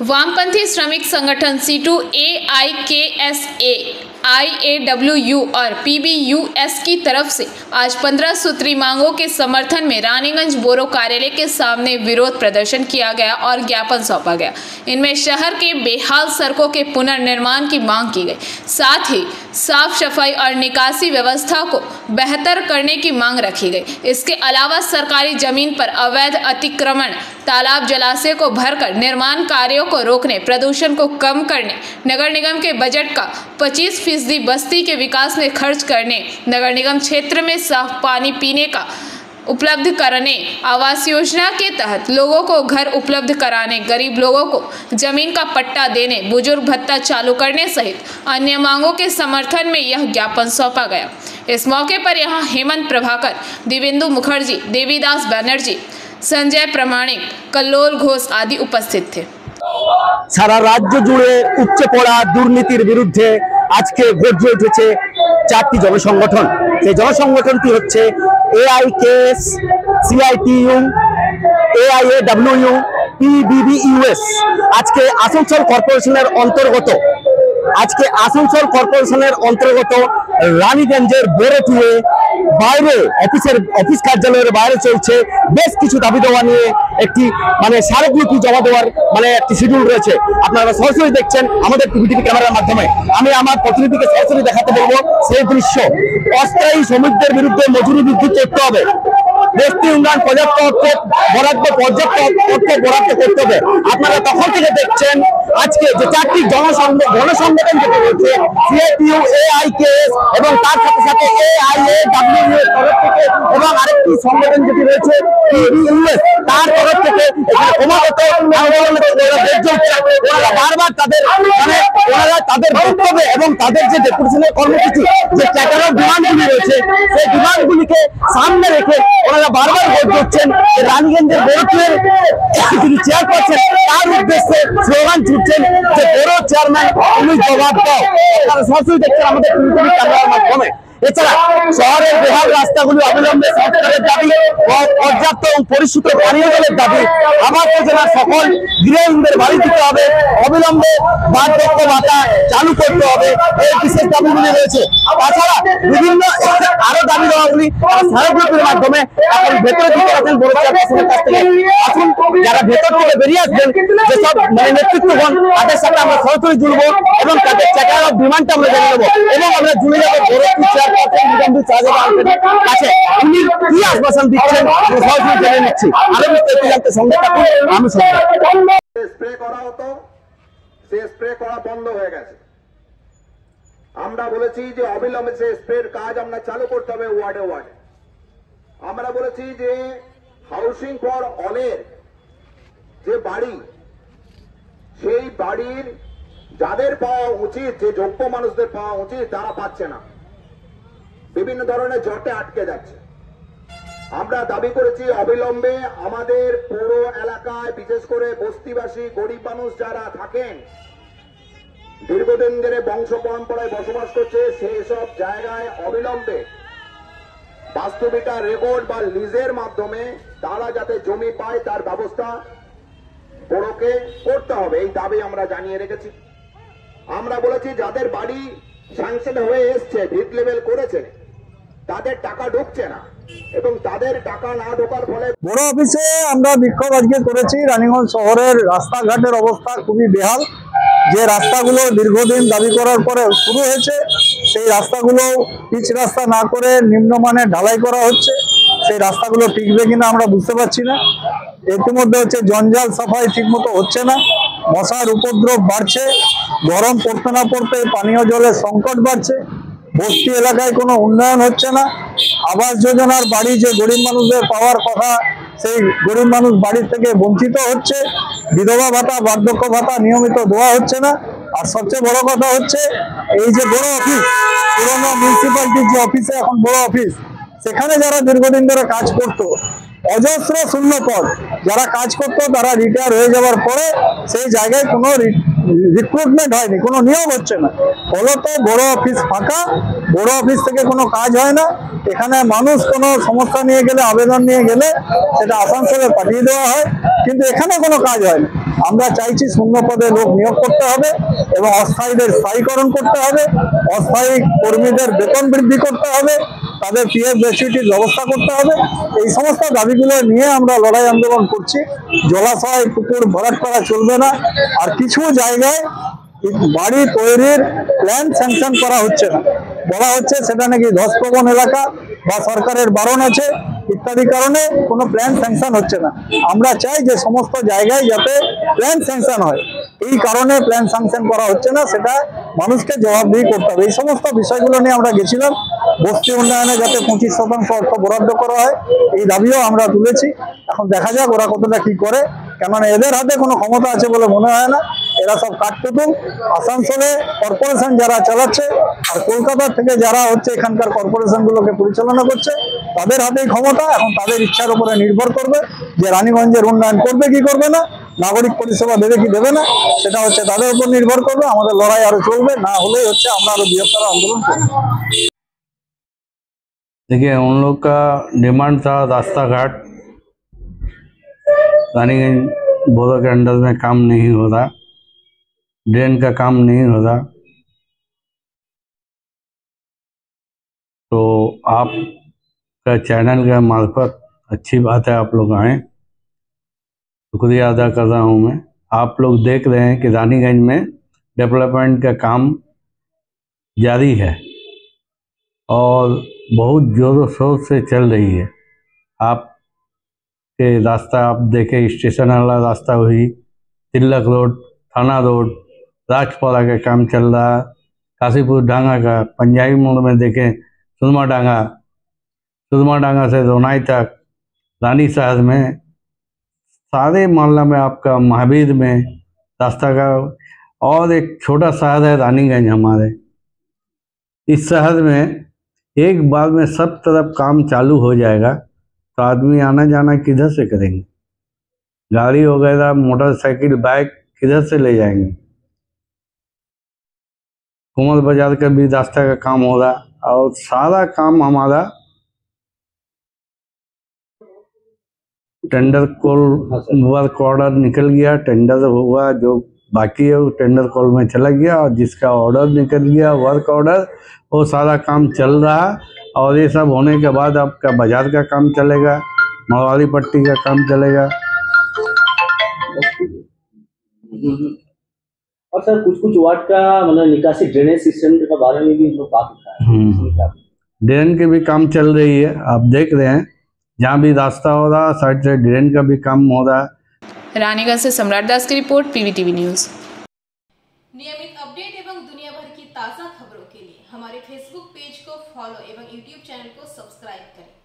वामपंथी श्रमिक संगठन सीटू AIKSA, IAWU और PBUS की तरफ से आज 15 सूत्री मांगों के समर्थन में रानीगंज बोरो कार्यालय के सामने विरोध प्रदर्शन किया गया और ज्ञापन सौंपा गया। इनमें शहर के बेहाल सड़कों के पुनर्निर्माण की मांग की गई, साथ ही साफ सफाई और निकासी व्यवस्था को बेहतर करने की मांग रखी गई। इसके अलावा सरकारी जमीन पर अवैध अतिक्रमण, तालाब जलाशय को भरकर निर्माण कार्यों को रोकने, प्रदूषण को कम करने, नगर निगम के बजट का 25% बस्ती के विकास में खर्च करने, नगर निगम क्षेत्र में साफ पानी पीने का उपलब्ध कराने, आवास योजना के तहत लोगों को घर उपलब्ध कराने, गरीब लोगों को जमीन का पट्टा देने, बुजुर्ग भत्ता चालू करने सहित अन्य मांगों के समर्थन में यह ज्ञापन सौंपा गया। इस मौके पर यहां हेमंत प्रभाकर, दिवेंदु मुखर्जी, देवीदास बनर्जी, संजय प्रमाणिक, कल्लोल घोष आदि उपस्थित थे। সারা রাজ্য জুড়ে উচ্চে পড়া দুর্নীতির বিরুদ্ধে আজকে গর্জে উঠেছে চারটি জনসংগঠন। সেই জনসংগঠনটি হচ্ছে AIKS, CITU, AIAWU, PBBUS। আজকে আসানসোল কর্পোরেশনের অন্তর্গত রানীগঞ্জের বোরোটুয়ে বাইরে অফিস কার্যালয়ের বাইরে চলছে বেশ কিছু দাবি দেওয়া নিয়ে একটি স্মারকলিপি জমা দেওয়ার একটি শিডিউল রয়েছে। আপনারা সরাসরি দেখছেন আমাদের টিভি ক্যামেরার মাধ্যমে। আমি আমার প্রতিনিধিকে সরাসরি দেখাতে বলবো সেই দৃশ্য। অস্থায়ী শ্রমিকদের বিরুদ্ধে মজুরি বৃদ্ধি করতে হবে, বস্তি উন্নয়ন পর্যাপ্ত অর্থ বরাদ্দ করতে হবে। আপনারা তখন থেকে দেখছেন আজকে যে চারটি জনসংগঠন যেটা রয়েছে CITU, AIKS এবং তার সাথে সাথে AIAWU তরফ থেকে এবং আরেকটি সংগঠন যেটি রয়েছে PBUS তার তরফ থেকে ক্রমাগত ওনারা বারবার তাদের বক্তব্যে এবং তাদের যে ডেপুটেশনের কর্মসূচি, যে ক্যাটালগ ডিমান্ডগুলি রয়েছে সেই ডিমান্ডগুলিকে সামনে রেখে ওনারা বারবার ভোট দিচ্ছেন। রানীগঞ্জের বোরোটুয়ের যিনি চেয়ারপারসন তার উদ্দেশ্যে স্লোগান ছুটছেন যে বড় চেয়ারম্যান তুমি জবাব দাও। আপনারা সরাসরি দেখছেন আমাদের টিভি ক্যামেরার মাধ্যমে। এছাড়া শহরের বেহাল রাস্তাগুলি অবিলম্বে সংস্কারের দাবি, পর্যাপ্ত এবং পরিশুদ্ধ পানীয় জলের দাবি, আবাস যোজনার সকল গৃহহীনদের বাড়ি দিতে হবে, অবিলম্বে বার্ধক্য ভাতা চালু করতে হবে, এই বিশেষ দাবিগুলি রয়েছে। তাছাড়া বিভিন্ন আরো দাবি দেওয়াগুলি স্মারকলিপির মাধ্যমে এখন ভেতরে দিতে আছেন বড় চেয়ারপারসনের কাছ থেকে। আসুন যারা ভেতর থেকে বেরিয়ে আসবেন, যেসব নেতৃত্বগণ তাদের সাথে আমরা সরাসরি জুড়বো এবং তাদের ক্যাটালগ ডিমান্ডটা আমরা জেনে নেবো এবং আমরা জুড়ে যাবো বড় কাছে উনি কি আশ্বাসন দিচ্ছেন সরাসরি জেনে নিচ্ছি। আরো বিস্তারিত জানতে সঙ্গে থাকুন। আমি স্প্রে করা হতো, সে স্প্রে করা বন্ধ হয়ে গেছে। আমরা বলেছি যে অবিলম্বে সে স্প্রের কাজ আমরা চালু করতে হবে ওয়ার্ডে ওয়ার্ডে। আমরা বলেছি যে হাউসিং ফর অলের যে বাড়ি, সেই বাড়ির যাদের পাওয়া উচিত, যে যোগ্য মানুষদের পাওয়া উচিত তারা পাচ্ছে না, বিভিন্ন ধরনের জটে আটকে যাচ্ছে। আমরা দাবি করেছি অবিলম্বে আমাদের পৌর এলাকায় বিশেষ করে বস্তিবাসী গরিব মানুষ যারা থাকেন, দীর্ঘদিন ধরে বংশ পরম্পরায় বসবাস করছে, সেই সব জায়গায় অবিলম্বে বাস্তবিকা রেকর্ড বা লিজের মাধ্যমে তারা যাতে জমি পায় তার ব্যবস্থা বড়কে করতে হবে, এই দাবি আমরা জানিয়ে রেখেছি। আমরা বলেছি যাদের বাড়ি স্যাংশন হয়ে এসছে, ভিট লেভেল করেছে, তাদের টাকা ঢুকছে না এবং তাদের টাকা না ঢোকার ফলে বড় অফিসে আমরা বিক্ষোভ আজকে করেছি। রানীগঞ্জ শহরের রাস্তাঘাটের অবস্থা খুবই বেহাল। যে রাস্তাগুলো দীর্ঘদিন দাবি করার পরে শুরু হয়েছে, সেই রাস্তাগুলো পিচ রাস্তা না করে নিম্নমানের ঢালাই করা হচ্ছে। সেই রাস্তাগুলো টিকবে কিনা আমরা বুঝতে পারছি না। ইতিমধ্যে জঞ্জাল সাফাই ঠিকমতো হচ্ছে না, মশার উপদ্রব বাড়ছে, গরম পড়তে না পড়তে পানীয় জলের সংকট বাড়ছে, বস্তি এলাকায় কোনো উন্নয়ন হচ্ছে না, আবাস যোজনার বাড়ি যে গরিব মানুষদের পাওয়ার কথা সেই গরিব মানুষ বাড়ির থেকে বঞ্চিত হচ্ছে, বিধবা ভাতা, বার্ধক্য ভাতা নিয়মিত দেওয়া হচ্ছে না। আর সবচেয়ে বড় কথা হচ্ছে এই যে বড় অফিস, পুরোনো মিউনিসিপ্যালিটির যে অফিসে এখন বড় অফিস, সেখানে যারা দীর্ঘদিন ধরে কাজ করতো, অজস্র শূন্য পদ, যারা কাজ করতো তারা রিটায়ার হয়ে যাওয়ার পরে সেই জায়গায় কোনো রিক্রুটমেন্ট হয়নি, কোনো নিয়োগ হচ্ছে না। ফলত বড় অফিস ফাঁকা, বড় অফিস থেকে কোনো কাজ হয় না। এখানে মানুষ কোনো সমস্যা নিয়ে গেলে, আবেদন নিয়ে গেলে সেটা আসানসোলে পাঠিয়ে দেওয়া হয়, কিন্তু এখানে কোনো কাজ হয় না। আমরা চাইছি শূন্য পদে লোক নিয়োগ করতে হবে এবং অস্থায়ীদের স্থায়ীকরণ করতে হবে, অস্থায়ী কর্মীদের বেতন বৃদ্ধি করতে হবে, তাদের পিএফ গ্র্যাচুইটির ব্যবস্থা করতে হবে। এই সমস্ত দাবিগুলো নিয়ে আমরা লড়াই আন্দোলন করছি। জলাশয় পুকুর ভরাট করা চলবে না। আর কিছু জায়গায় বাড়ি তৈরির প্ল্যান স্যাংশন করা হচ্ছে না, বলা হচ্ছে সেটা নাকি ধসপ্রবণ এলাকা বা সরকারের বারণ আছে ইত্যাদি কারণে কোনো প্ল্যান স্যাংশন হচ্ছে না। আমরা চাই যে সমস্ত জায়গায় যাতে প্ল্যান স্যাংশন হয়, এই কারণে প্ল্যান স্যাংশন করা হচ্ছে না সেটা মানুষকে জবাবদিহি করতে হবে। এই সমস্ত বিষয়গুলো নিয়ে আমরা গেছিলাম। বস্তি উন্নয়নে যাতে 25% অর্থ বরাদ্দ করা হয়, এই দাবিও আমরা তুলেছি। এখন দেখা যাক ওরা কতটা কি করে, কেননা এদের হাতে কোনো ক্ষমতা আছে বলে মনে হয় না। এরা সব কাঠপুতুল। আসানসোলে কর্পোরেশন যারা চালাচ্ছে আর কলকাতা থেকে যারা হচ্ছে এখানকার কর্পোরেশনগুলোকে পরিচালনা করছে, তাদের হাতেই ক্ষমতা। এখন তাদের ইচ্ছার উপরে নির্ভর করবে যে রানীগঞ্জের উন্নয়ন করবে কি করবে না, নাগরিক পরিষেবা দেবে কি দেবে না, সেটা হচ্ছে তাদের উপর নির্ভর করবে। আমাদের লড়াই আরো চলবে, না হলেই হচ্ছে আমরা আরো বৃহত্তর আন্দোলন করব। देखिए, उन लोग का डिमांड था रास्ता घाट। रानीगंज बोरो के अंडर में काम नहीं हो रहा, ड्रेन का काम नहीं हो रहा, तो आपका चैनल के मार्फत अच्छी बात है, आप लोग आए, शुक्रिया अदा कर रहा हूँ मैं। आप लोग देख रहे हैं कि रानीगंज में डेवलपमेंट का काम जारी है और बहुत ज़ोरों शोर से चल रही है। आप के रास्ता आप देखें, स्टेशन वाला रास्ता हुई, तिलक रोड, थाना रोड, राजपाड़ा का काम चल रहा, काशीपुर डांगा का, पंजाबी मोड़ में देखें सुरमा डांगा से रोनाई तक, रानी शहर में, सारे मोहल्ला में, आपका महावीर में रास्ता का। और एक छोटा शहर है रानीगंज हमारे, इस शहर में एक बार में सब तरफ काम चालू हो जाएगा तो आदमी आना जाना किधर से करेंगे, गाड़ी वगैरह मोटरसाइकिल बाइक किधर से ले जाएंगे। कुमल बाजार का भी रास्ता का काम हो रहा और सारा काम हमारा टेंडर कॉल वर्क ऑर्डर निकल गया, टेंडर हुआ, जो बाकी है वो टेंडर कॉल में चला गया, और जिसका ऑर्डर निकल गया वर्क ऑर्डर, वो सारा काम चल रहा। और ये सब होने के बाद आपका बाजार का काम चलेगा, मरवाड़ी पट्टी का काम चलेगा। और सर कुछ वार्ड का मतलब निकासी ड्रेनेज सिस्टम के बारे में भी हम लोग बात उठाए। ड्रेन के भी काम चल रही है, आप देख रहे हैं, जहाँ भी रास्ता हो रहा साइड से ड्रेन का भी काम हो रहा है। रानीगंज से सम्राट दास की रिपोर्ट, पीवीटीवी न्यूज। नियमित अपडेट एवं दुनिया भर की ताज़ा खबरों के लिए हमारे फेसबुक पेज को फॉलो एवं यूट्यूब चैनल को सब्सक्राइब करें।